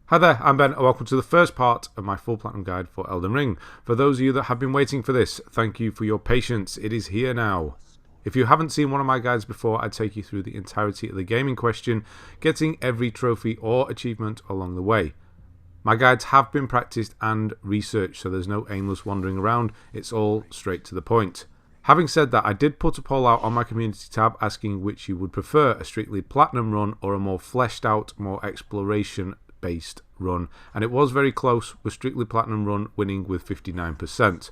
Hi there, I'm Ben and welcome to the first part of my full platinum guide for Elden Ring. For those of you that have been waiting for this, thank you for your patience, it is here now. If you haven't seen one of my guides before, I take you through the entirety of the game in question, getting every trophy or achievement along the way. My guides have been practiced and researched, so there's no aimless wandering around, it's all straight to the point. Having said that, I did put a poll out on my community tab asking which you would prefer, a strictly platinum run or a more fleshed out, more exploration based run, and it was very close, with strictly platinum run winning with 59%.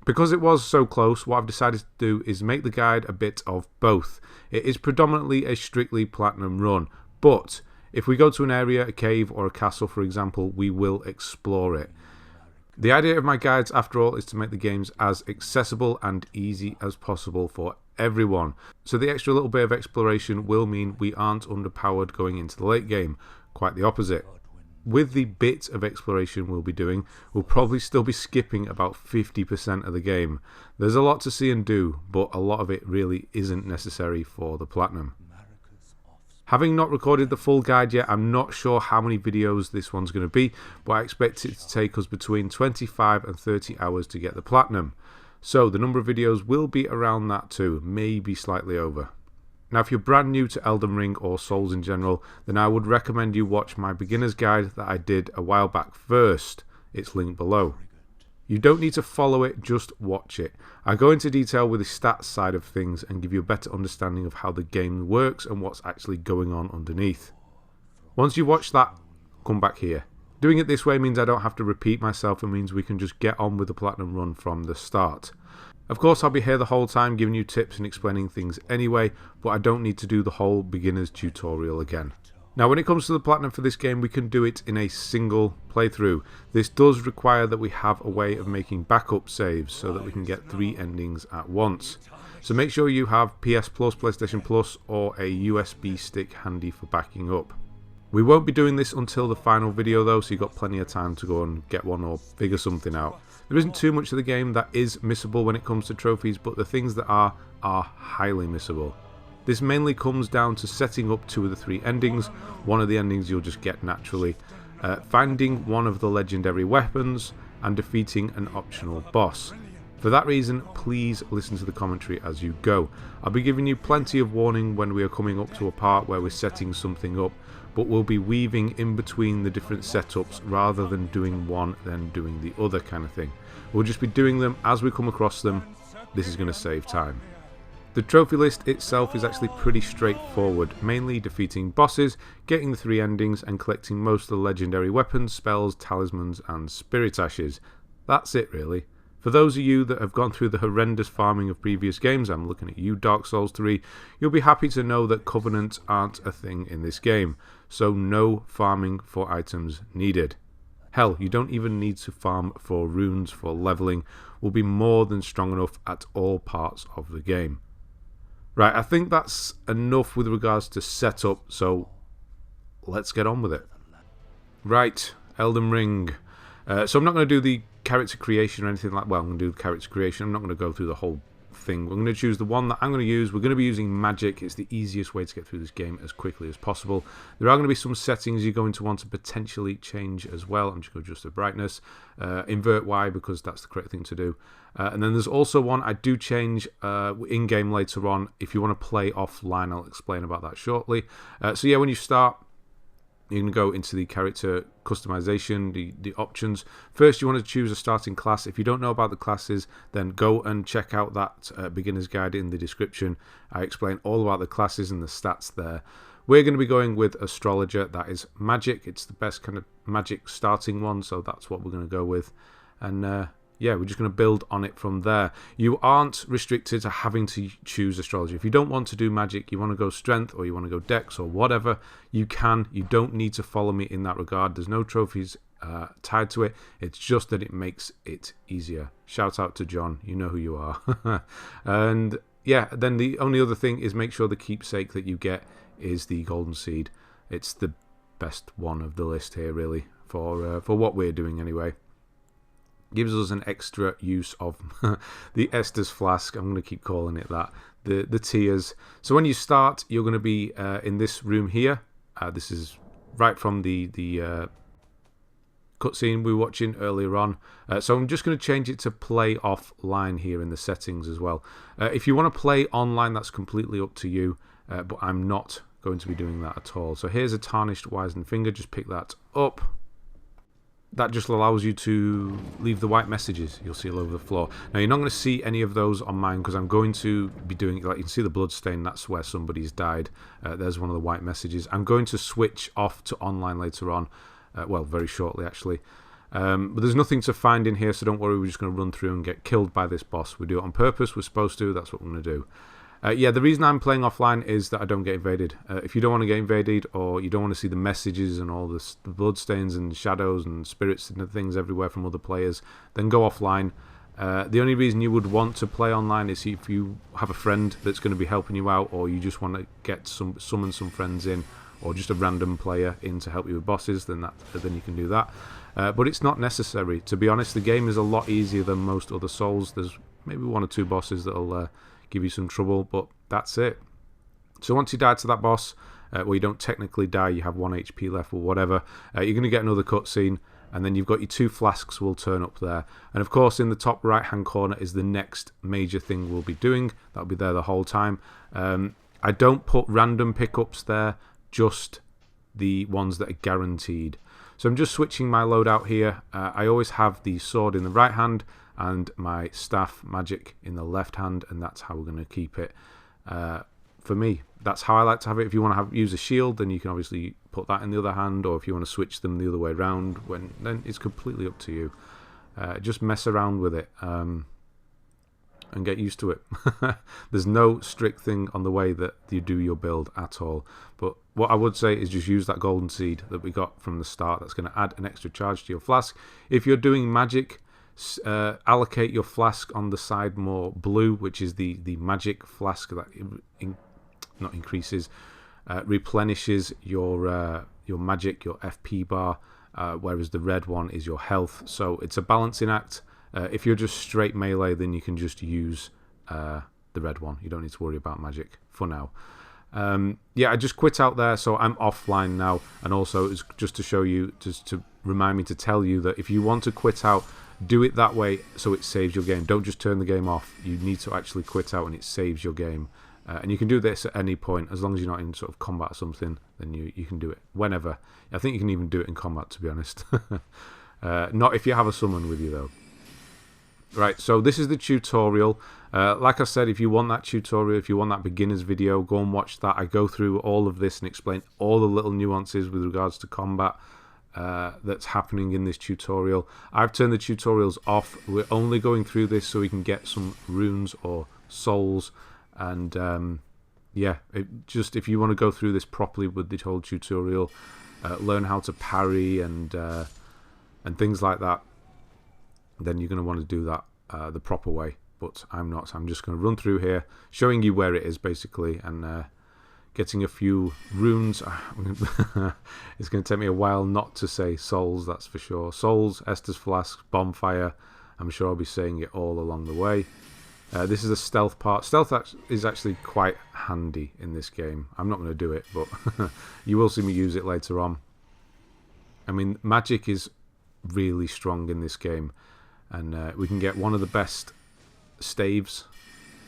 Because it was so close, what I've decided to do is make the guide a bit of both. It is predominantly a strictly platinum run, but if we go to an area, a cave or a castle for example, we will explore it. The idea of my guides, after all, is to make the games as accessible and easy as possible for everyone. So the extra little bit of exploration will mean we aren't underpowered going into the late game. Quite the opposite. With the bit of exploration we'll be doing, we'll probably still be skipping about 50% of the game. There's a lot to see and do, but a lot of it really isn't necessary for the platinum. Having not recorded the full guide yet, I'm not sure how many videos this one's going to be, but I expect it to take us between 25 and 30 hours to get the platinum. So the number of videos will be around that too, maybe slightly over. Now if you're brand new to Elden Ring or Souls in general, then I would recommend you watch my beginner's guide that I did a while back first. It's linked below. You don't need to follow it, just watch it. I go into detail with the stats side of things and give you a better understanding of how the game works and what's actually going on underneath. Once you watch that, come back here. Doing it this way means I don't have to repeat myself and means we can just get on with the platinum run from the start. Of course I'll be here the whole time giving you tips and explaining things anyway, but I don't need to do the whole beginner's tutorial again. Now when it comes to the platinum for this game, we can do it in a single playthrough. This does require that we have a way of making backup saves so that we can get 3 endings at once. So make sure you have PS Plus, PlayStation Plus or a USB stick handy for backing up. We won't be doing this until the final video though, so you've got plenty of time to go and get one or figure something out. There isn't too much of the game that is missable when it comes to trophies, but the things that are highly missable. This mainly comes down to setting up 2 of the 3 endings. One of the endings you'll just get naturally, finding one of the legendary weapons, and defeating an optional boss. For that reason, please listen to the commentary as you go. I'll be giving you plenty of warning when we are coming up to a part where we're setting something up, but we'll be weaving in between the different setups rather than doing one then doing the other kind of thing. We'll just be doing them as we come across them. This is going to save time. The trophy list itself is actually pretty straightforward, mainly defeating bosses, getting the 3 endings and collecting most of the legendary weapons, spells, talismans and spirit ashes. That's it really. For those of you that have gone through the horrendous farming of previous games, I'm looking at you Dark Souls 3, you'll be happy to know that covenants aren't a thing in this game, so no farming for items needed. Hell, you don't even need to farm for runes for leveling, will be more than strong enough at all parts of the game. Right, I think that's enough with regards to setup, so let's get on with it. Right, Elden Ring. So I'm not going to do the character creation or anything like, well, I'm going to do character creation. I'm not going to go through the whole thing. We're going to choose the one that I'm going to use. We're going to be using magic. It's the easiest way to get through this game as quickly as possible. There are going to be some settings you're going to want to potentially change as well. I'm just going to adjust the brightness. Invert Y because that's the correct thing to do. And then there's also one I do change in-game later on. If you want to play offline, I'll explain about that shortly. So yeah, when you start, you can go into the character customization, the options. First, you want to choose a starting class. If you don't know about the classes, then go and check out that beginner's guide in the description. I explain all about the classes and the stats there. We're going to be going with Astrologer. That is magic. It's the best kind of magic starting one, so that's what we're going to go with. And yeah, we're just going to build on it from there. You aren't restricted to having to choose astrology. If you don't want to do magic, you want to go strength or you want to go dex or whatever, you can. You don't need to follow me in that regard. There's no trophies tied to it. It's just that it makes it easier. Shout out to John. You know who you are. And yeah, then the only other thing is make sure the keepsake that you get is the golden seed. It's the best one of the list here, really, for what we're doing anyway. Gives us an extra use of the Estus Flask. I'm going to keep calling it that. The tiers. So when you start, you're going to be in this room here. This is right from the cutscene we were watching earlier on. So I'm just going to change it to play offline here in the settings as well. If you want to play online, that's completely up to you, but I'm not going to be doing that at all. So here's a Tarnished Wizened finger. Just pick that up. That just allows you to leave the white messages you'll see all over the floor. Now, you're not going to see any of those on mine because I'm going to be doing, like you can see the blood stain, that's where somebody's died. There's one of the white messages. I'm going to switch off to online later on, well, very shortly actually. But there's nothing to find in here, so don't worry, we're just going to run through and get killed by this boss. We do it on purpose, we're supposed to, that's what we're going to do. Yeah, the reason I'm playing offline is that I don't get invaded. If you don't want to get invaded, or you don't want to see the messages and all the bloodstains and shadows and spirits and things everywhere from other players, then go offline. The only reason you would want to play online is if you have a friend that's going to be helping you out, or you just want to get summon some friends in, or just a random player in to help you with bosses, then you can do that. But it's not necessary. To be honest, the game is a lot easier than most other Souls. There's maybe 1 or 2 bosses that'll give you some trouble, but that's it. So once you die to that boss, well, you don't technically die, you have 1 HP left or whatever, you're going to get another cutscene, and then you've got your 2 flasks will turn up there. And of course, in the top right hand corner is the next major thing we'll be doing. That'll be there the whole time. I don't put random pickups there, just the ones that are guaranteed. So I'm just switching my loadout here. I always have the sword in the right hand and my staff magic in the left hand, and that's how we're going to keep it. For me, that's how I like to have it. If you want to use a shield, then you can obviously put that in the other hand, or if you want to switch them the other way around, then it's completely up to you. Just mess around with it and get used to it. There's no strict thing on the way that you do your build at all, but what I would say is just use that golden seed that we got from the start. That's going to add an extra charge to your flask. If you're doing magic, allocate your flask on the side more blue, which is the magic flask that not increases, replenishes your magic, your FP bar, whereas the red one is your health. So it's a balancing act. If you're just straight melee, then you can just use the red one. You don't need to worry about magic for now. Yeah, I just quit out there, so I'm offline now, and also it's just to show you, just to remind me to tell you that if you want to quit out, do it that way so it saves your game. Don't just turn the game off. You need to actually quit out and it saves your game. And you can do this at any point, as long as you're not in sort of combat or something, then you can do it whenever. I think you can even do it in combat, to be honest. Not if you have a summon with you, though. Right, so this is the tutorial. Like I said, if you want that tutorial, if you want that beginner's video, go and watch that. I go through all of this and explain all the little nuances with regards to combat that's happening in this tutorial. I've turned the tutorials off. We're only going through this so we can get some runes or souls, and yeah, if you want to go through this properly with the whole tutorial, learn how to parry and things like that, then you're going to want to do that the proper way. But I'm not. I'm just going to run through here, showing you where it is basically, and getting a few runes. It's going to take me a while not to say souls, that's for sure. Souls, Estus Flask, Bonfire. I'm sure I'll be saying it all along the way. This is a stealth part. Stealth is actually quite handy in this game. I'm not going to do it, but you will see me use it later on. I mean, magic is really strong in this game, and we can get one of the best staves,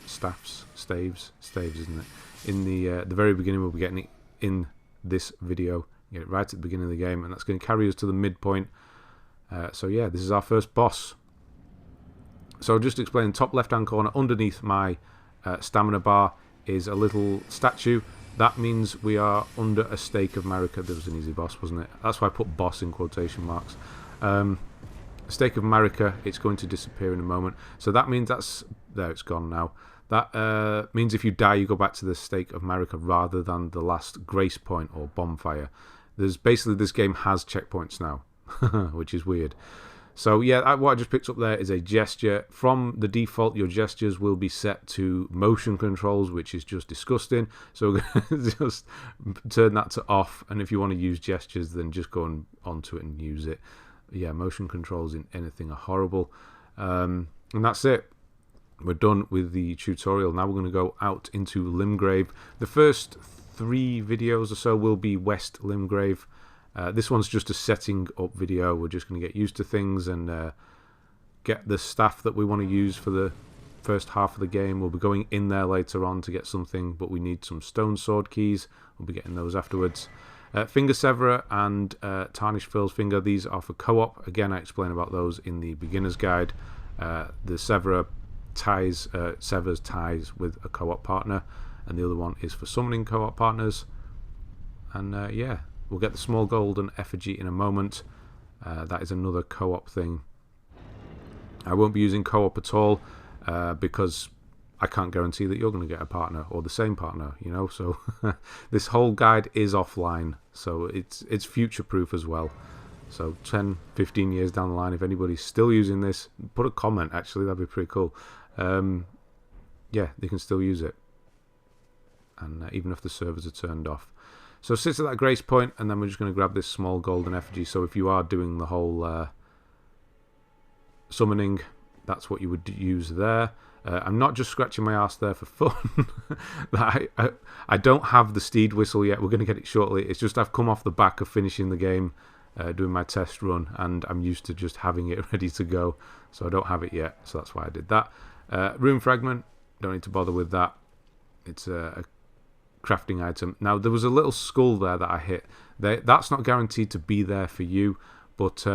isn't it? In the very beginning, we'll be getting it in this video. Get it right at the beginning of the game, and that's going to carry us to the midpoint. So yeah, this is our first boss. So just to explain, top left-hand corner, underneath my stamina bar is a little statue. That means we are under a stake of Marika. There was an easy boss, wasn't it? That's why I put boss in quotation marks. Stake of Marika, it's going to disappear in a moment. So that means that's... There, it's gone now. That means if you die, you go back to the stake of Marika rather than the last grace point or bonfire. Basically, this game has checkpoints now, which is weird. So yeah, what I just picked up there is a gesture. From the default, your gestures will be set to motion controls, which is just disgusting. So we're going to just turn that to off. And if you want to use gestures, then just go onto it and use it. Yeah, motion controls in anything are horrible. And that's it. We're done with the tutorial. Now we're going to go out into Limgrave. The first 3 videos or so will be West Limgrave. This one's just a setting up video. We're just going to get used to things and get the staff that we want to use for the first half of the game. We'll be going in there later on to get something, but we need some Stonesword Keys. We'll be getting those afterwards. Finger Severer and Tarnished Furled Finger, these are for co-op. Again, I explain about those in the beginner's guide. The Severer severs ties with a co-op partner, and the other one is for summoning co-op partners. And yeah, we'll get the small golden effigy in a moment. That is another co-op thing. I won't be using co-op at all because I can't guarantee that you're going to get a partner or the same partner, you know. So this whole guide is offline, so it's future-proof as well. So 10, 15 years down the line, if anybody's still using this, put a comment. Actually, that'd be pretty cool. Yeah, they can still use it, and even if the servers are turned off. So sit at that grace point, and then we're just going to grab this small golden effigy. So if you are doing the whole summoning, that's what you would use there. I'm not just scratching my ass there for fun. I don't have the Steed whistle yet. We're going to get it shortly. It's just I've come off the back of finishing the game, doing my test run, and I'm used to just having it ready to go. So I don't have it yet, so that's why I did that. Rune Fragment, don't need to bother with that. It's a crafting item. Now, there was a little skull there that I hit. That's not guaranteed to be there for you, but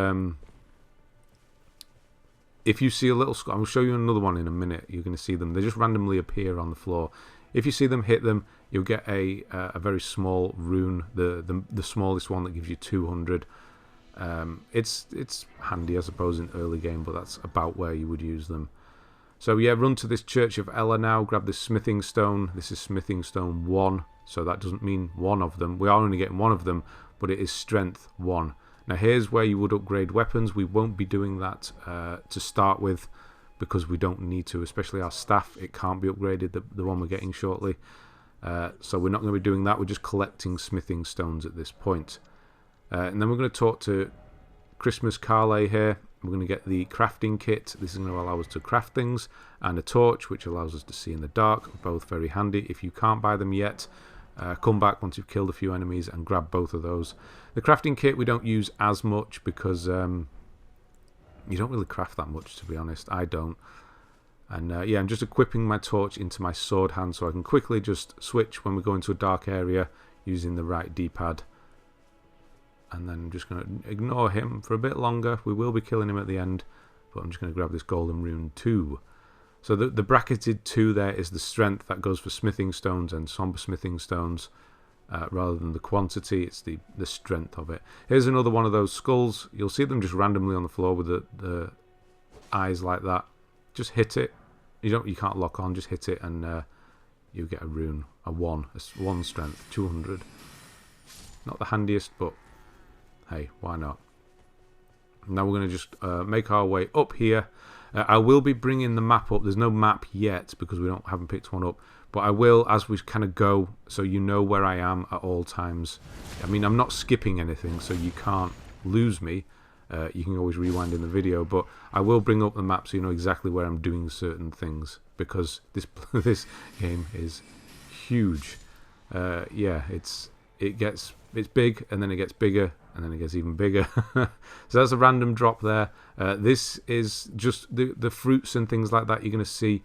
if you see a little skull, I'll show you another one in a minute. You're going to see them. They just randomly appear on the floor. If you see them, hit them. You'll get a very small rune, the smallest one that gives you 200. It's handy, I suppose, in early game, but that's about where you would use them. So yeah, run to this Church of Ella now, grab this smithing stone. This is smithing stone 1, so that doesn't mean one of them. We are only getting one of them, but it is strength 1. Now here's where you would upgrade weapons. We won't be doing that to start with because we don't need to, especially our staff. It can't be upgraded, the one we're getting shortly. So we're not going to be doing that. We're just collecting smithing stones at this point. And then we're going to talk to Christmas Carlay here. We're going to get the crafting kit. This is going to allow us to craft things, and a torch, which allows us to see in the dark. Both very handy. If you can't buy them yet, come back once you've killed a few enemies and grab both of those. The crafting kit we don't use as much because you don't really craft that much, to be honest. I don't. And yeah, I'm just equipping my torch into my sword hand so I can quickly just switch when we go into a dark area using the right D-pad. And then I'm just going to ignore him for a bit longer. We will be killing him at the end, but I'm just going to grab this golden rune 2. So the bracketed 2 there is the strength that goes for smithing stones and somber smithing stones. Rather than the quantity, it's the strength of it. Here's another one of those skulls. You'll see them just randomly on the floor with the eyes like that. Just hit it. You can't lock on. Just hit it, and you get a rune, a 1 strength, 200. Not the handiest, but hey, why not? Now we're going to just make our way up here. I will be bringing the map up. There's no map yet because we haven't picked one up. But I will as we kind of go, so you know where I am at all times. I mean, I'm not skipping anything, so you can't lose me. You can always rewind in the video, but I will bring up the map so you know exactly where I'm doing certain things, because this game is huge. Yeah, it's big, and then it gets bigger, and then it gets even bigger. So that's a random drop there. This is just the fruits and things like that you're going to see.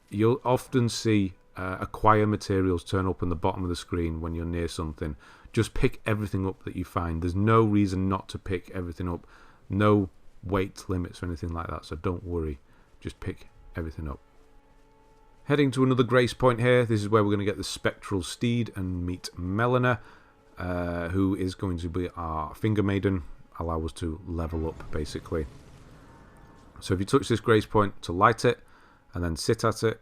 You'll often see acquire materials turn up on the bottom of the screen when you're near something. Just pick everything up that you find. There's no reason not to pick everything up. No weight limits or anything like that, so don't worry. Just pick everything up. Heading to another grace point here. This is where we're going to get the Spectral Steed and meet Melina, who is going to be our finger maiden. Allow us to level up, basically. So if you touch this grace point to light it, and then sit at it,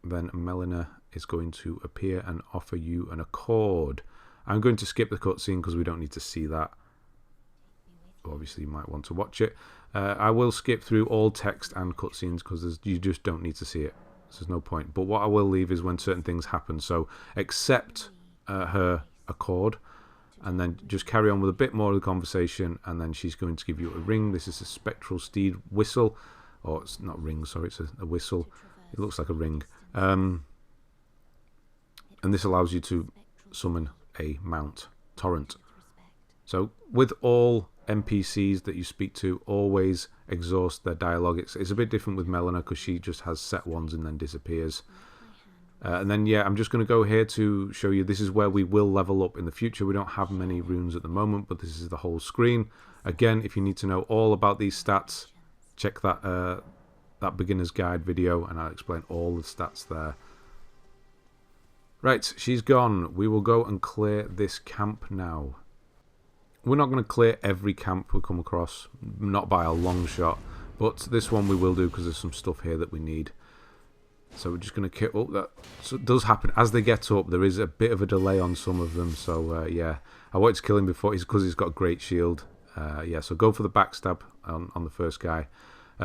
then Melina is going to appear and offer you an accord. I'm going to skip the cutscene because we don't need to see that. Obviously, you might want to watch it. I will skip through all text and cutscenes because you just don't need to see it. So there's no point. But what I will leave is when certain things happen. So accept her accord, and then just carry on with a bit more of the conversation, and then she's going to give you a ring. This is a Spectral Steed whistle. Or it's not ring, sorry, it's a whistle. It looks like a ring. And this allows you to summon a mount, Torrent. So with all NPCs that you speak to, always exhaust their dialogue. It's a bit different with Melina because she just has set ones and then disappears. And then, yeah, I'm just going to go here to show you this is where we will level up in the future. We don't have many runes at the moment, but this is the whole screen. Again, if you need to know all about these stats, check that that beginner's guide video, and I'll explain all the stats there. Right, she's gone. We will go and clear this camp now. We're not going to clear every camp we come across, not by a long shot, but this one we will do because there's some stuff here that we need. So we're just going to kill up that. So it does happen as they get up. There is a bit of a delay on some of them. So yeah, I wanted to kill him before because he's got a great shield. Yeah, so go for the backstab on the first guy.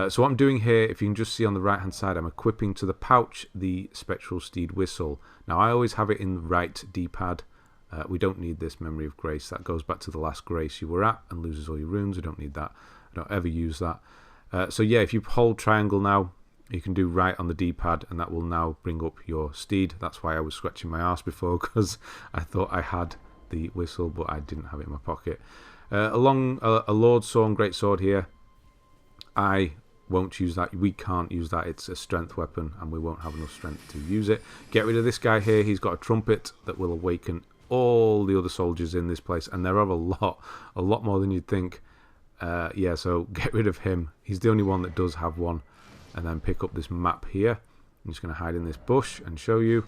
So what I'm doing here, if you can just see on the right hand side, I'm equipping to the pouch the Spectral Steed whistle. Now I always have it in the right D-pad. We don't need this Memory of Grace. That goes back to the last grace you were at and loses all your runes. We don't need that. I don't ever use that. So yeah, if you hold triangle now, you can do right on the D-pad, and that will now bring up your steed. That's why I was scratching my arse before, because I thought I had the whistle, but I didn't have it in my pocket. Along a Lordsworn Greatsword here, I won't use that. We can't use that. It's a strength weapon, and we won't have enough strength to use it. Get rid of this guy here. He's got a trumpet that will awaken all the other soldiers in this place, and there are a lot more than you'd think. Yeah, so get rid of him. He's the only one that does have one. And then pick up this map here. I'm just going to hide in this bush and show you.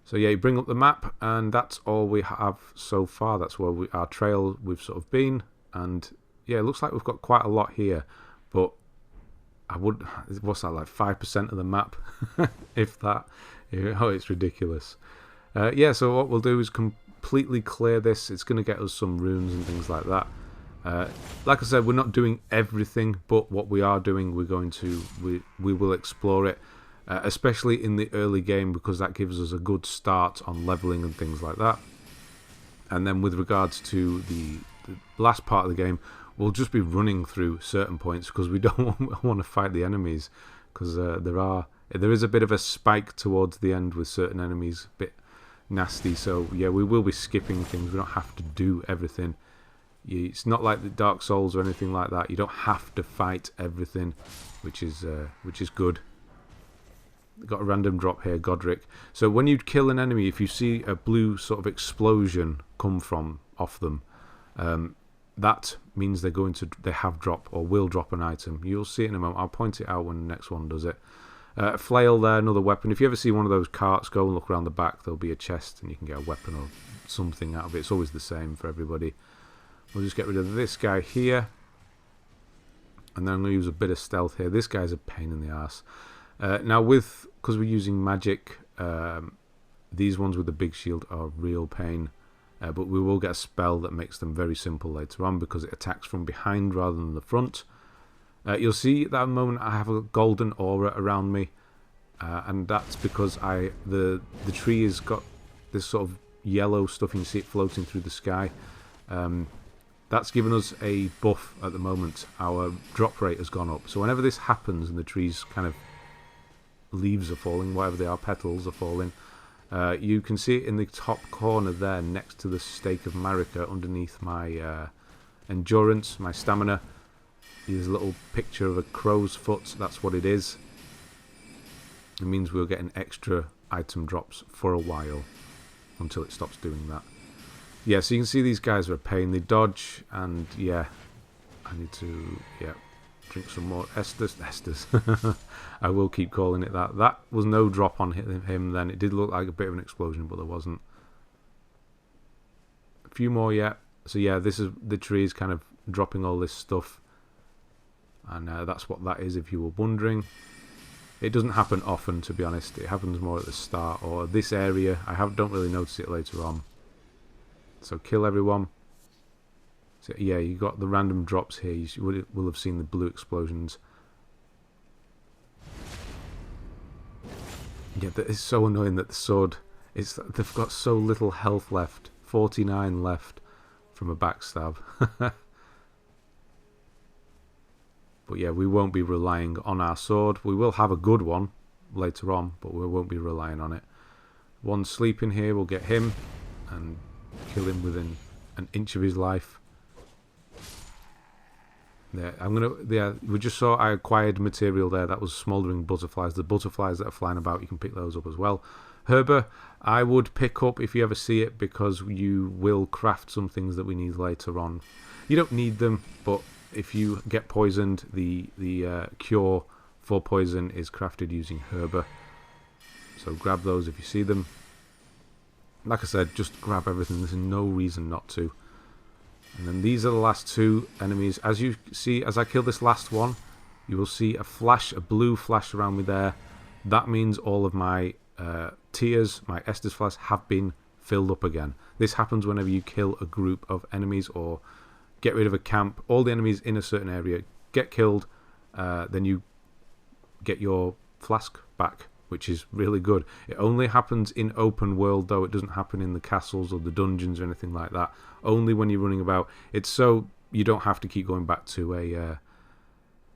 So yeah, you bring up the map, and that's all we have so far. That's where our trail we've sort of been. And yeah, it looks like we've got quite a lot here. But I would, what's that, like 5% of the map? If that. Oh, it's ridiculous. Yeah, so what we'll do is completely clear this. It's going to get us some runes and things like that. Like I said, we're not doing everything, but what we are doing, we will explore it, especially in the early game, because that gives us a good start on leveling and things like that. And then with regards to the last part of the game, we'll just be running through certain points because we don't want to fight the enemies, because there is a bit of a spike towards the end with certain enemies, a bit nasty. So yeah, we will be skipping things. We don't have to do everything. It's not like the Dark Souls or anything like that. You don't have to fight everything, which is good. Got a random drop here, Godrick. So when you kill an enemy, if you see a blue sort of explosion come from off them, that means they have dropped or will drop an item. You'll see it in a moment. I'll point it out when the next one does it. Flail there, another weapon. If you ever see one of those carts, go and look around the back. There'll be a chest, and you can get a weapon or something out of it. It's always the same for everybody. We'll just get rid of this guy here. And then I'm going to use a bit of stealth here. This guy's a pain in the ass. Now, because we're using magic, these ones with the big shield are real pain. But we will get a spell that makes them very simple later on, because it attacks from behind rather than the front. You'll see at that moment I have a golden aura around me. And that's because the tree has got this sort of yellow stuff. You can see it floating through the sky. That's given us a buff at the moment. Our drop rate has gone up. So whenever this happens and the trees kind of leaves are falling, whatever they are, petals are falling, you can see it in the top corner there next to the stake of Marika underneath my endurance, my stamina. There's a little picture of a crow's foot. That's what it is. It means we're getting extra item drops for a while until it stops doing that. Yeah, so you can see these guys are a pain. They dodge, and yeah, I need to drink some more Esters. I will keep calling it that. That was no drop on him then. It did look like a bit of an explosion, but there wasn't. A few more yet. So yeah, this is the trees kind of dropping all this stuff, and that's what that is, if you were wondering. It doesn't happen often, to be honest. It happens more at the start or this area. I don't really notice it later on. So kill everyone. So yeah, you got the random drops here. You will have seen the blue explosions. Yeah, that is so annoying that the sword they've got so little health left. 49 left from a backstab. But yeah, we won't be relying on our sword. We will have a good one later on, but we won't be relying on it. One sleeping here, we'll get him and kill him within an inch of his life. There, we just saw I acquired material there. That was smouldering butterflies. The butterflies that are flying about, you can pick those up as well. Herber, I would pick up if you ever see it, because you will craft some things that we need later on. You don't need them, but if you get poisoned, the cure for poison is crafted using Herber. So grab those if you see them. Like I said, just grab everything. There's no reason not to. And then these are the last two enemies. As you see, as I kill this last one, you will see a flash, a blue flash around me there. That means all of my tears, my Estus flasks, have been filled up again. This happens whenever you kill a group of enemies or get rid of a camp. All the enemies in a certain area get killed, then you get your flask back, which is really good. It only happens in open world though. It doesn't happen in the castles or the dungeons or anything like that. Only when you're running about. It's so you don't have to keep going back to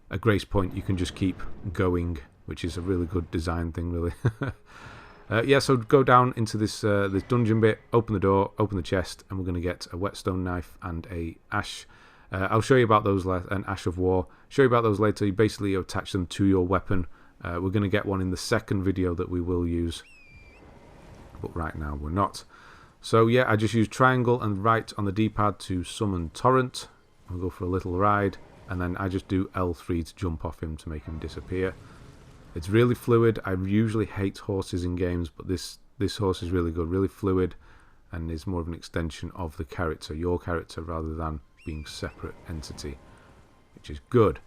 a grace point. You can just keep going, which is a really good design thing, really. Yeah, so go down into this this dungeon bit, open the door, open the chest, and we're going to get a whetstone knife and a ash. I'll show you about those, an ash of war. Show you about those later. You basically attach them to your weapon. We're going to get one in the second video that we will use, but right now we're not. So yeah, I just use triangle and right on the D-pad to summon Torrent. I'll go for a little ride, and then I just do L3 to jump off him to make him disappear. It's really fluid. I usually hate horses in games, but this horse is really good, really fluid, and is more of an extension of the character, your character, rather than being separate entity, which is good.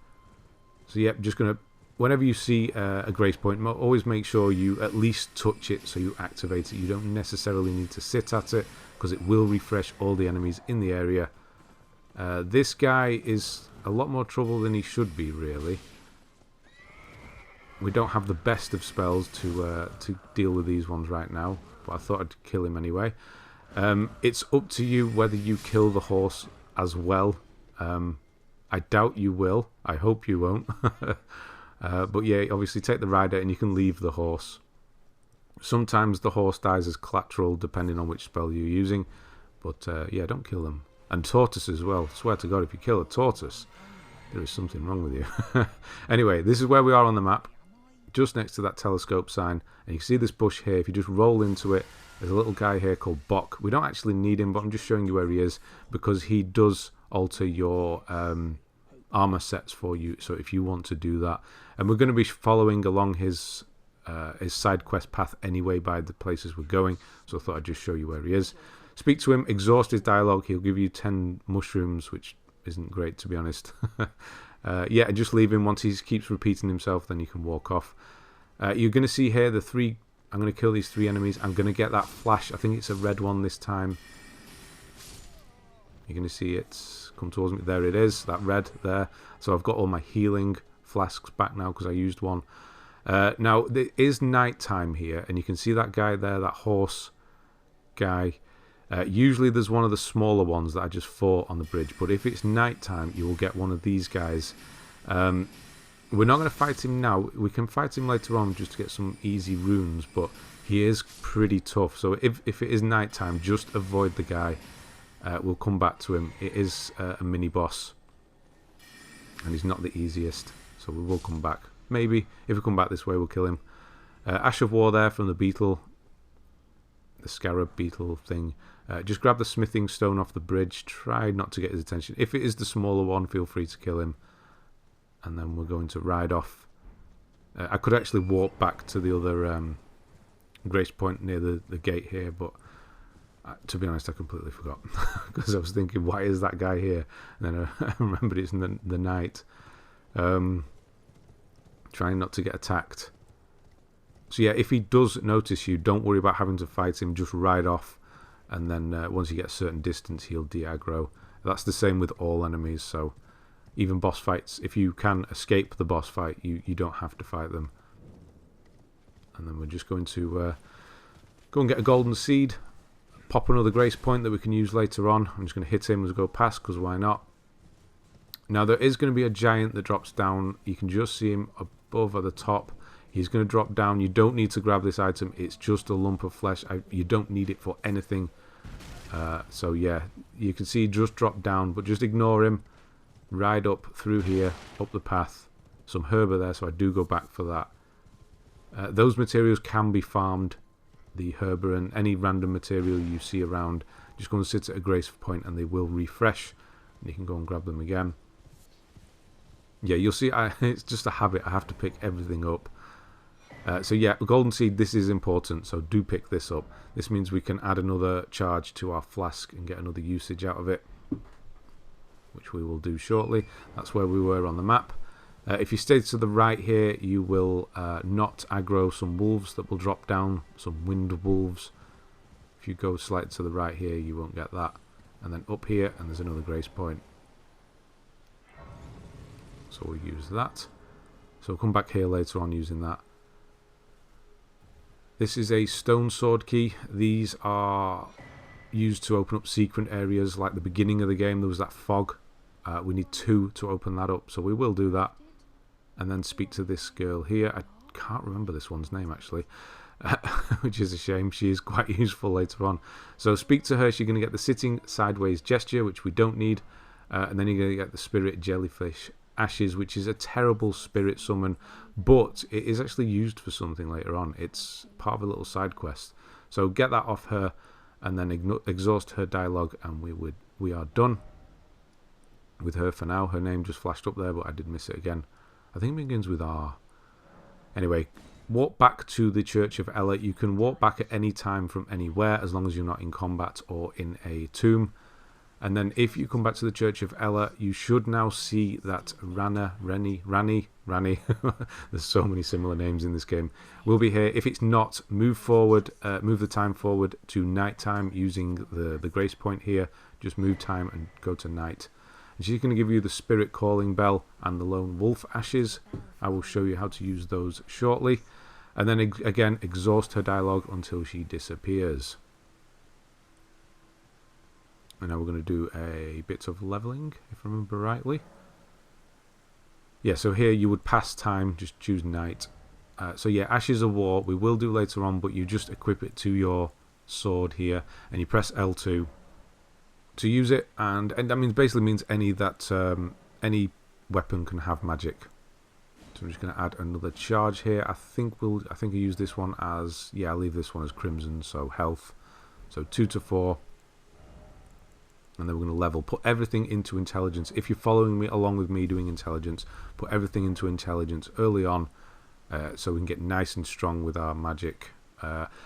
So yeah, just going to, whenever you see a grace point, always make sure you at least touch it so you activate it. You don't necessarily need to sit at it, because it will refresh all the enemies in the area. This guy is a lot more trouble than he should be, really. We don't have the best of spells to deal with these ones right now, but I thought I'd kill him anyway. It's up to you whether you kill the horse as well. I doubt you will. I hope you won't. But yeah, obviously take the rider and you can leave the horse. Sometimes the horse dies as collateral depending on which spell you're using. But yeah, don't kill them. And tortoise as well. Swear to God, if you kill a tortoise, there is something wrong with you. Anyway, this is where we are on the map. Just next to that telescope sign. And you can see this bush here. If you just roll into it, there's a little guy here called Bok. We don't actually need him, but I'm just showing you where he is, because he does alter your armor sets for you, so if you want to do that. And we're going to be following along his side quest path anyway by the places we're going, so I thought I'd just show you where he is. Speak to him, exhaust his dialogue. He'll give you 10 mushrooms, which isn't great, to be honest. Yeah, just leave him. Once he keeps repeating himself, then you can walk off. You're going to see here the 3. I'm going to kill these 3 enemies. I'm going to get that flash. I think it's a red one this time. You're going to see it come towards me. There it is, that red there. So I've got all my healing flasks back now because I used one. Now, there is night time here, and you can see that guy there, that horse guy. Usually there's one of the smaller ones that I just fought on the bridge, but if it's night time, you will get one of these guys. We're not going to fight him now. We can fight him later on just to get some easy runes, but he is pretty tough. So if it is night time, just avoid the guy. We'll come back to him. It is a mini boss, and he's not the easiest, so we will come back. Maybe if we come back this way, we'll kill him. Ash of War there from the beetle, the scarab beetle thing. Just grab the smithing stone off the bridge. Try not to get his attention. If it is the smaller one, feel free to kill him. And then we're going to ride off. I could actually walk back to the other grace point near the gate here, but to be honest, I completely forgot. Because I was thinking, why is that guy here? And then I remembered it's in the night. Trying not to get attacked. So yeah, if he does notice you, don't worry about having to fight him. Just ride off. And then once you get a certain distance, he'll de-aggro. That's the same with all enemies. So even boss fights, if you can escape the boss fight, you don't have to fight them. And then we're just going to go and get a golden seed. Pop another grace point that we can use later on. I'm just going to hit him as we go past, because why not? Now there is going to be a giant that drops down. You can just see him above at the top. He's going to drop down. You don't need to grab this item. It's just a lump of flesh. You don't need it for anything. So yeah, you can see he just dropped down, but just ignore him. Ride up through here, up the path. Some herb there, so I do go back for that. Those materials can be farmed. The herb and any random material you see around, just go and sit at a grace point and they will refresh. And you can go and grab them again. Yeah, you'll see it's just a habit. I have to pick everything up. So yeah, golden seed, this is important, so do pick this up. This means we can add another charge to our flask and get another usage out of it, which we will do shortly. That's where we were on the map. If you stay to the right here, you will not aggro some wolves that will drop down, some wind wolves. If you go slightly to the right here, you won't get that. And then up here, and there's another grace point. So we'll use that. So we'll come back here later on using that. This is a Stonesword Key. These are used to open up secret areas, like the beginning of the game. There was that fog. We need 2 to open that up, so we will do that. And then speak to this girl here. I can't remember this one's name, actually, which is a shame. She is quite useful later on. So speak to her. She's going to get the sitting sideways gesture, which we don't need. And then you're going to get the spirit jellyfish ashes, which is a terrible spirit summon, but it is actually used for something later on. It's part of a little side quest. So get that off her, and then exhaust her dialogue, and we are done with her for now. Her name just flashed up there, but I did miss it again. I think it begins with R. Anyway, walk back to the Church of Ella. You can walk back at any time from anywhere, as long as you're not in combat or in a tomb. And then if you come back to the Church of Ella, you should now see that Rani, there's so many similar names in this game, will be here. If it's not, move forward, move the time forward to night time using the grace point here. Just move time and go to night. And she's going to give you the Spirit Calling Bell and the Lone Wolf Ashes. I will show you how to use those shortly. And then again, exhaust her dialogue until she disappears. And now we're going to do a bit of leveling, if I remember rightly. Yeah, so here you would pass time, just choose night. So yeah, Ashes of War, we will do later on, but you just equip it to your sword here, and you press L2 to use it, and that means basically means any any weapon can have magic. So I'm just going to add another charge here. I think I use this one as, yeah, I'll leave this one as Crimson, so health. So 2 to 4. And then we're going to level. Put everything into intelligence. If you're following me along with me doing intelligence, put everything into intelligence early on, so we can get nice and strong with our magic.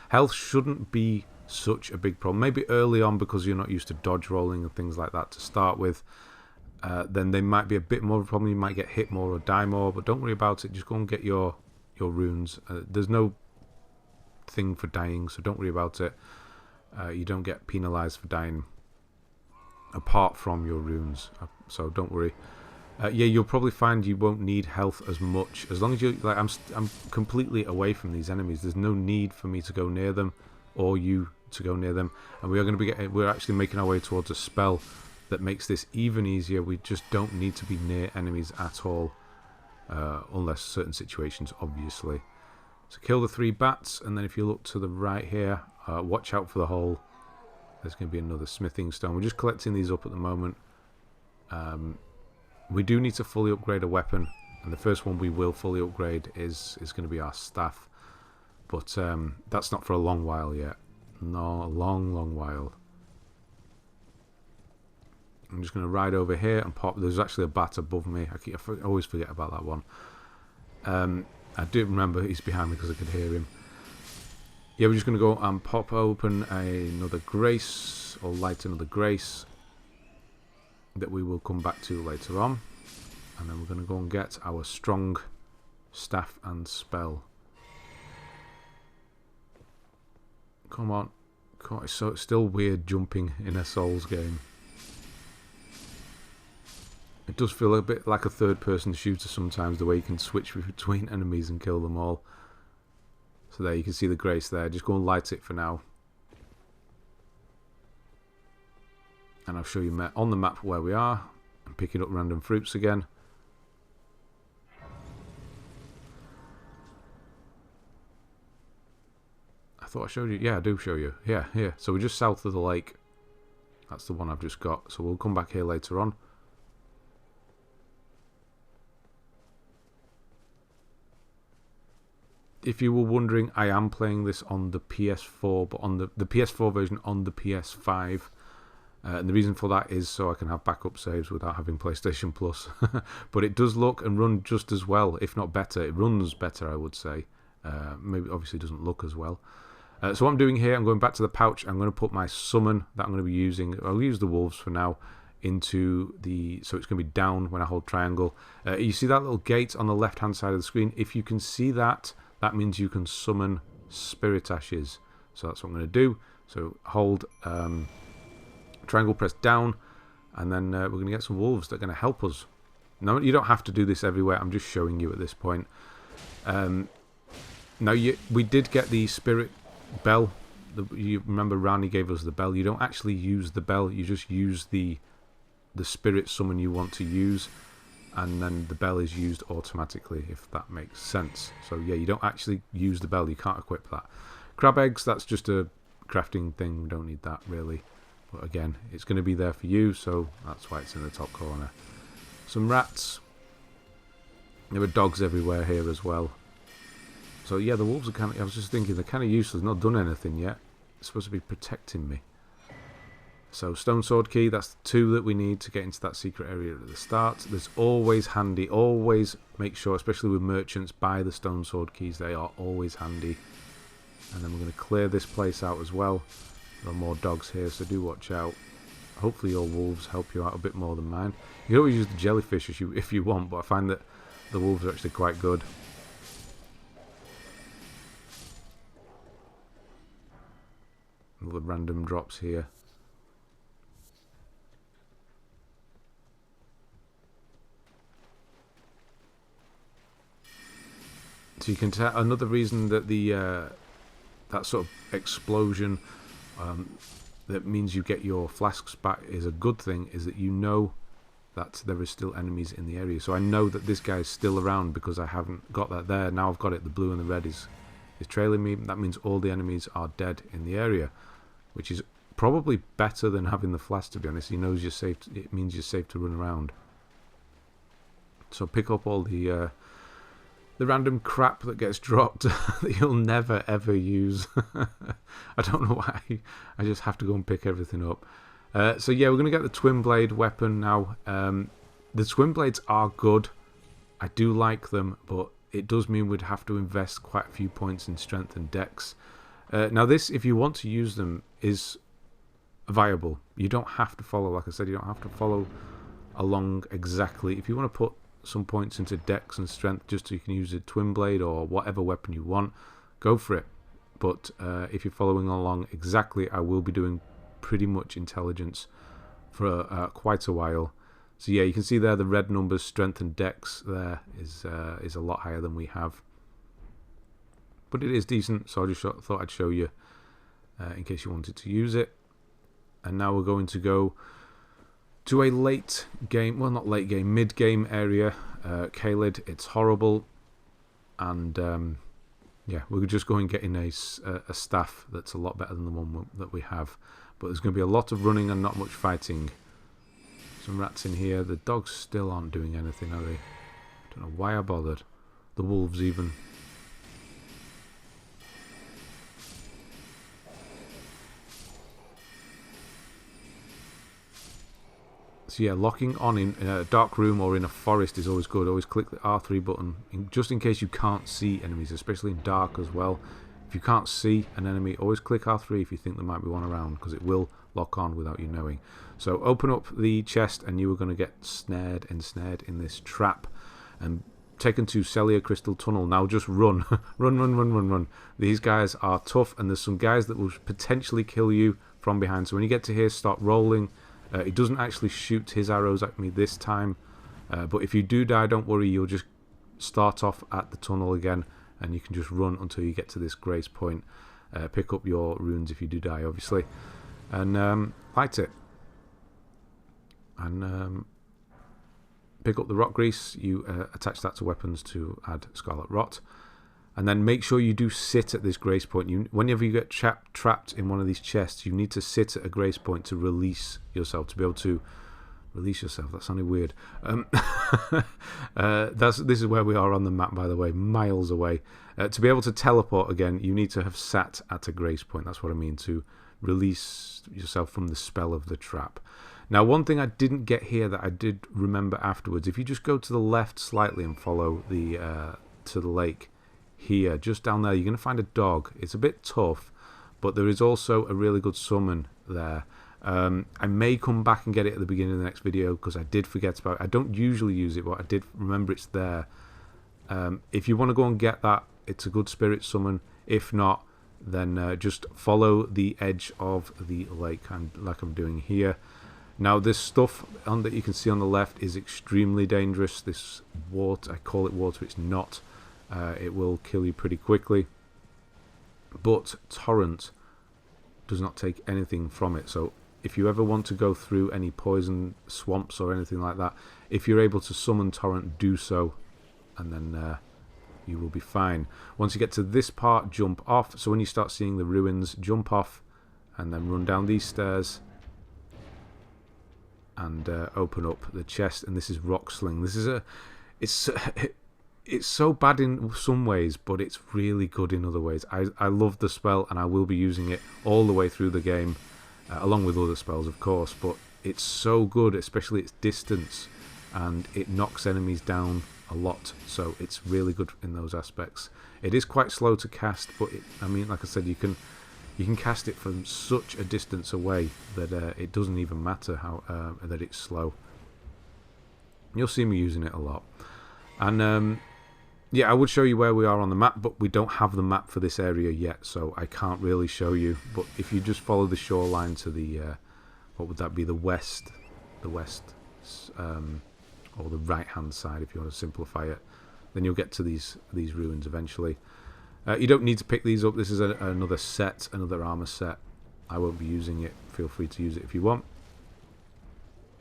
Health shouldn't be such a big problem. Maybe early on, because you're not used to dodge rolling and things like that to start with. Then they might be a bit more of a problem. You might get hit more or die more, but don't worry about it. Just go and get your runes. There's no thing for dying, so don't worry about it. You don't get penalised for dying apart from your runes, so don't worry. Yeah, you'll probably find you won't need health as much as long as you like. I'm completely away from these enemies. There's no need for me to go near them or you to go near them, and we are going to be we're actually making our way towards a spell that makes this even easier. We just don't need to be near enemies at all, unless certain situations, obviously. So kill the 3 bats, and then if you look to the right here, watch out for the hole. There's going to be another smithing stone. We're just collecting these up at the moment. We do need to fully upgrade a weapon, and the first one we will fully upgrade is going to be our staff. But that's not for a long while yet. No, a long while. I'm just going to ride over here and pop. There's actually a bat above me. I always forget about that one. I do remember he's behind me because I could hear him. Yeah, we're just going to go and pop open another grace, or light another grace, that we will come back to later on. And then we're going to go and get our strong staff and spell. Come on. It's still weird jumping in a Souls game. It does feel a bit like a third-person shooter sometimes, the way you can switch between enemies and kill them all. So there, you can see the grace there. Just go and light it for now. And I'll show you on the map where we are. I'm picking up random fruits again. I thought I showed you. Yeah, I do show you. Yeah, here. So we're just south of the lake. That's the one I've just got. So we'll come back here later on. If you were wondering, I am playing this on the PS4, but on the PS4 version on the PS5. And the reason for that is so I can have backup saves without having PlayStation Plus. But it does look and run just as well, if not better. It runs better, I would say. Maybe obviously doesn't look as well. So what I'm doing here, I'm going back to the pouch. I'm going to put my summon that I'm going to be using. I'll use the wolves for now into the... So it's going to be down when I hold triangle. You see that little gate on the left-hand side of the screen? If you can see that, that means you can summon spirit ashes. So that's what I'm going to do. So hold... triangle, press down, and then we're going to get some wolves that are going to help us. No, you don't have to do this everywhere. I'm just showing you at this point. Now, we did get the spirit bell. You remember Rani gave us the bell. You don't actually use the bell. You just use the spirit summon you want to use, and then the bell is used automatically, if that makes sense. So yeah, you don't actually use the bell. You can't equip that. Crab eggs, that's just a crafting thing. We don't need that really. But again, it's going to be there for you, so that's why it's in the top corner. Some rats. There are dogs everywhere here as well. So yeah, the wolves are kind of... I was just thinking, they're kind of useless. Not done anything yet. They're supposed to be protecting me. So Stonesword Key, that's the 2 that we need to get into that secret area at the start. There's always handy. Always make sure, especially with merchants, buy the Stonesword Keys. They are always handy. And then we're going to clear this place out as well. There are more dogs here, so do watch out. Hopefully your wolves help you out a bit more than mine. You can always use the jellyfish if you want, but I find that the wolves are actually quite good. All the random drops here. So you can tell another reason that the that sort of explosion that means you get your flasks back is a good thing, is that you know that there is still enemies in the area. So I know that this guy is still around because I haven't got that there. Now I've got it. The blue and the red is trailing me. That means all the enemies are dead in the area, which is probably better than having the flask, to be honest. He knows you're safe. It means you're safe to run around. So pick up all the random crap that gets dropped that you'll never ever use. I don't know why. I just have to go and pick everything up. So yeah, we're going to get the Twinblade weapon now. The Twinblades are good. I do like them, but it does mean we'd have to invest quite a few points in strength and dex. Now this, if you want to use them, is viable. You don't have to follow, like I said, you don't have to follow along exactly. If you want to put some points into dex and strength just so you can use a Twinblade or whatever weapon you want, go for it. But if you're following along exactly, I will be doing pretty much intelligence for quite a while. So yeah, you can see there the red numbers, strength and dex there is a lot higher than we have. But it is decent, so I just thought I'd show you in case you wanted to use it. And now we're going to go to a late game, well not late game, mid game area. Kaled, it's horrible, and yeah, we're just going getting a staff that's a lot better than the one that we have. But there's going to be a lot of running and not much fighting. Some rats in here. The dogs still aren't doing anything, are they? I don't know why I bothered. The wolves even. So yeah, locking on in a dark room or in a forest is always good. Always click the R3 button, just in case you can't see enemies, especially in dark as well. If you can't see an enemy, always click R3 if you think there might be one around, because it will lock on without you knowing. So open up the chest and you are going to get ensnared in this trap and taken to Celia Crystal Tunnel. Now just run. run. These guys are tough, and there's some guys that will potentially kill you from behind. So when you get to here, start rolling. He doesn't actually shoot his arrows at me this time, but if you do die, don't worry, you'll just start off at the tunnel again, and you can just run until you get to this grace point. Pick up your runes if you do die, obviously, and light it. And pick up the rot grease. You attach that to weapons to add Scarlet Rot. And then make sure you do sit at this grace point. Whenever you get trapped in one of these chests, you need to sit at a grace point to release yourself, to be able to release yourself. That sounded weird. This is where we are on the map, by the way, miles away. To be able to teleport again, you need to have sat at a grace point. That's what I mean, to release yourself from the spell of the trap. Now, one thing I didn't get here that I did remember afterwards, if you just go to the left slightly and follow the to the lake, here, just down there, you're going to find a dog. It's a bit tough, but there is also a really good summon there. I may come back and get it at the beginning of the next video because I did forget about it. I don't usually use it, but I did remember it's there. If you want to go and get that, it's a good spirit summon. If not, then just follow the edge of the lake, like I'm doing here. Now, this stuff that you can see on the left is extremely dangerous. This water, I call it water, it's not. It will kill you pretty quickly, but Torrent does not take anything from it. So if you ever want to go through any poison swamps or anything like that, if you're able to summon Torrent, do so, and then you will be fine. Once you get to this part, jump off. So when you start seeing the ruins, jump off and then run down these stairs and open up the chest. And this is Rock Sling. This is it's so bad in some ways, but it's really good in other ways. I love the spell, and I will be using it all the way through the game, along with other spells, of course. But it's so good, especially its distance, and it knocks enemies down a lot. So it's really good in those aspects. It is quite slow to cast, but I mean, like I said, you can cast it from such a distance away that it doesn't even matter how that it's slow. You'll see me using it a lot, and yeah, I would show you where we are on the map, but we don't have the map for this area yet, so I can't really show you. But if you just follow the shoreline to the, what would that be, the west, or the right-hand side, if you want to simplify it, then you'll get to these ruins eventually. You don't need to pick these up. This is another set, another armor set. I won't be using it. Feel free to use it if you want.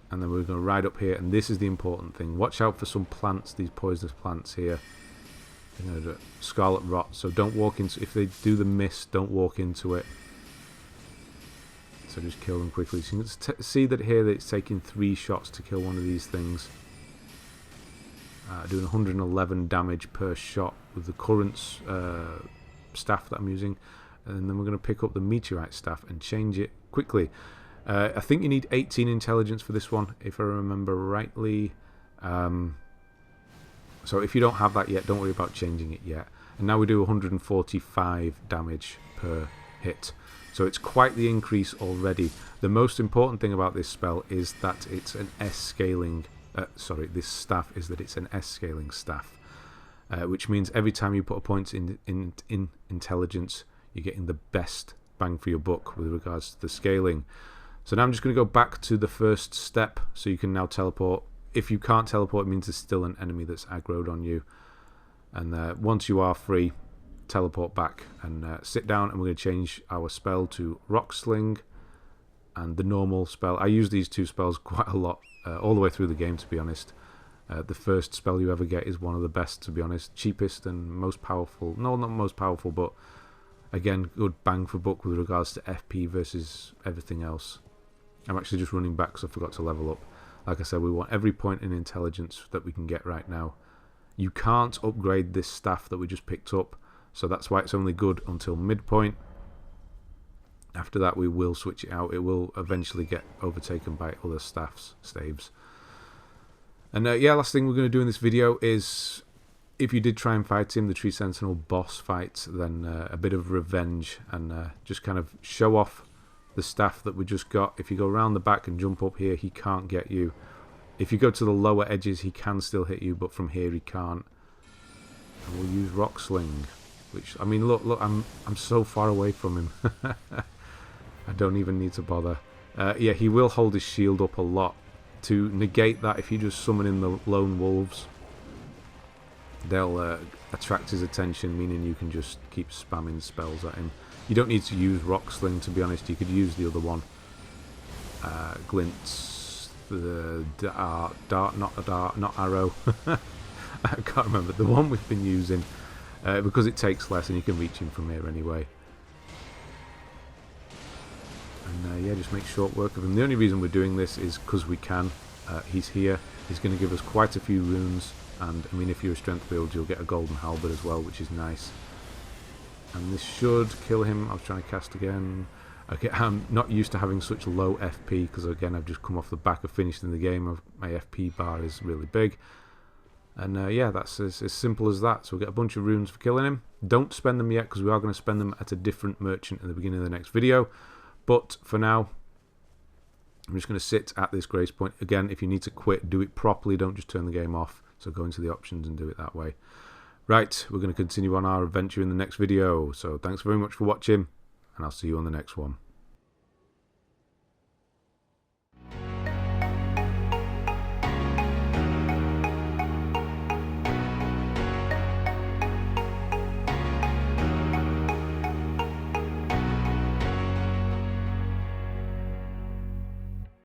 And then we're going to ride up here, and this is the important thing. Watch out for some plants, these poisonous plants here. You know, the scarlet rot, so don't walk into, if they do the mist, don't walk into it. So just kill them quickly. So you can see that here that it's taking 3 shots to kill one of these things. Doing 111 damage per shot with the current staff that I'm using. And then we're going to pick up the Meteorite staff and change it quickly. I think you need 18 intelligence for this one, if I remember rightly. So if you don't have that yet, don't worry about changing it yet. And now we do 145 damage per hit. So it's quite the increase already. The most important thing about this spell is that it's an S-scaling... this staff is that it's an S-scaling staff. Which means every time you put a point in intelligence, you're getting the best bang for your buck with regards to the scaling. So now I'm just going to go back to the first step, so you can now teleport. If you can't teleport, it means there's still an enemy that's aggroed on you. And once you are free, teleport back and sit down, and we're going to change our spell to Rock Sling and the normal spell. I use these 2 spells quite a lot, all the way through the game, to be honest. The first spell you ever get is one of the best, to be honest. Cheapest and most powerful. No, not most powerful, but again, good bang for buck with regards to FP versus everything else. I'm actually just running back because I forgot to level up. Like I said, we want every point in intelligence that we can get right now. You can't upgrade this staff that we just picked up, so that's why it's only good until midpoint. After that, we will switch it out. It will eventually get overtaken by other staves. And yeah, last thing we're going to do in this video is, if you did try and fight him, the Tree Sentinel boss fight, then a bit of revenge, and just kind of show off the staff that we just got. If you go around the back and jump up here, he can't get you. If you go to the lower edges, he can still hit you, but from here he can't. And we'll use Rock Sling, which, I mean, look, I'm so far away from him. I don't even need to bother. Yeah, he will hold his shield up a lot. To negate that, if you just summon in the lone wolves, they'll attract his attention, meaning you can just keep spamming spells at him. You don't need to use Rock Sling, to be honest. You could use the other one. Glints, the dart, not arrow. I can't remember. The one we've been using. because it takes less and you can reach him from here anyway. And yeah, just make short work of him. The only reason we're doing this is because we can. He's here. He's going to give us quite a few runes, and I mean, if you're a strength build, you'll get a golden halberd as well, which is nice. And this should kill him. I was trying to cast again. Okay, I'm not used to having such low FP because again, I've just come off the back of finishing the game. My FP bar is really big. And yeah, that's as simple as that. So we'll get a bunch of runes for killing him. Don't spend them yet because we are going to spend them at a different merchant at the beginning of the next video. But for now, I'm just going to sit at this grace point. Again, if you need to quit, do it properly. Don't just turn the game off. So go into the options and do it that way. Right, we're going to continue on our adventure in the next video. So thanks very much for watching, and I'll see you on the next one.